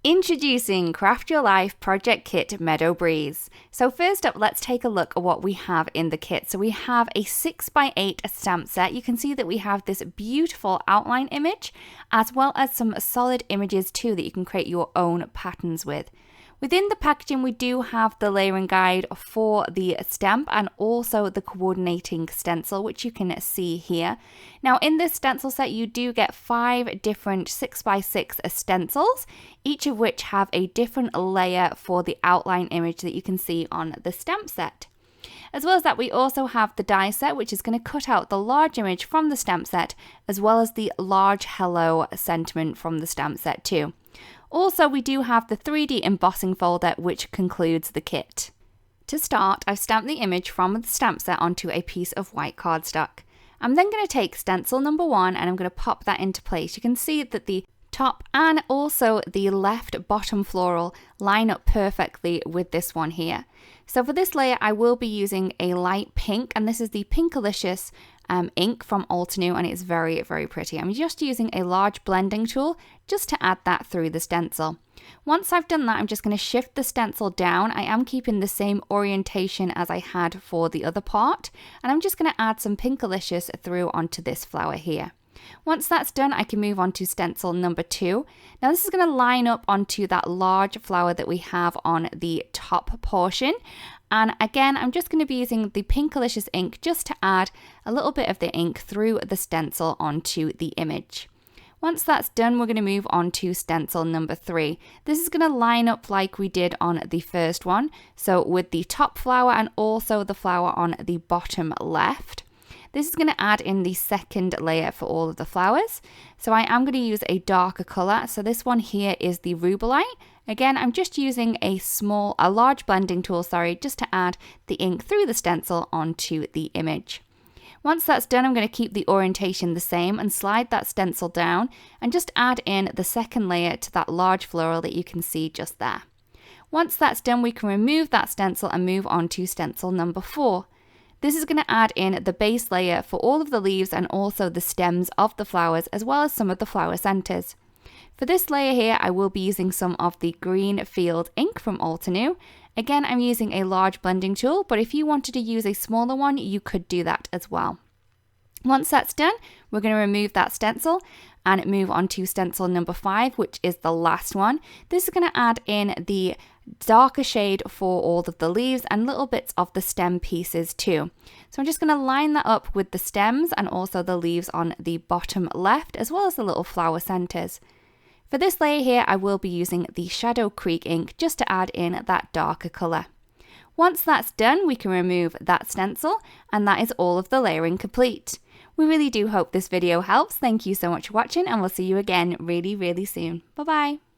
Introducing Craft Your Life Project Kit Meadow Breeze. So first up, let's take a look at what we have in the kit. So we have a 6x8 stamp set. You can see that we have this beautiful outline image, as well as some solid images too that you can create your own patterns with. Within the packaging, we do have the layering guide for the stamp and also the coordinating stencil, which you can see here. Now, in this stencil set, you do get 5 different 6x6 stencils, each of which have a different layer for the outline image that you can see on the stamp set. As well as that, we also have the die set, which is going to cut out the large image from the stamp set, as well as the large hello sentiment from the stamp set too. Also, we do have the 3D embossing folder, which concludes the kit. To start, I've stamped the image from the stamp set onto a piece of white cardstock. I'm then going to take stencil number 1 and I'm going to pop that into place. You can see that the top and also the left bottom floral line up perfectly with this one here. So for this layer, I will be using a light pink, and this is the Pinkalicious ink from Altenew, and it's very, very pretty. I'm just using a large blending tool just to add that through the stencil. Once I've done that, I'm just going to shift the stencil down. I am keeping the same orientation as I had for the other part, and I'm just going to add some Pinkalicious through onto this flower here. Once that's done, I can move on to stencil number 2. Now this is going to line up onto that large flower that we have on the top portion. And again, I'm just going to be using the Pinkalicious ink just to add a little bit of the ink through the stencil onto the image. Once that's done, we're going to move on to stencil number 3. This is going to line up like we did on the first one. So with the top flower and also the flower on the bottom left. This is going to add in the second layer for all of the flowers. So I am going to use a darker color. So this one here is the Rubelite. Again, I'm just using a large blending tool, just to add the ink through the stencil onto the image. Once that's done, I'm going to keep the orientation the same and slide that stencil down and just add in the second layer to that large floral that you can see just there. Once that's done, we can remove that stencil and move on to stencil number 4. This is going to add in the base layer for all of the leaves and also the stems of the flowers, as well as some of the flower centers. For this layer here, I will be using some of the green field ink from Altenew. Again, I'm using a large blending tool, but if you wanted to use a smaller one, you could do that as well. Once that's done, we're going to remove that stencil and move on to stencil number 5, which is the last one. This is going to add in the darker shade for all of the leaves and little bits of the stem pieces too. So I'm just going to line that up with the stems and also the leaves on the bottom left, as well as the little flower centers. For this layer here, I will be using the Shadow Creek ink just to add in that darker color. Once that's done, we can remove that stencil, and that is all of the layering complete. We really do hope this video helps. Thank you so much for watching, and we'll see you again really, really soon. Bye bye.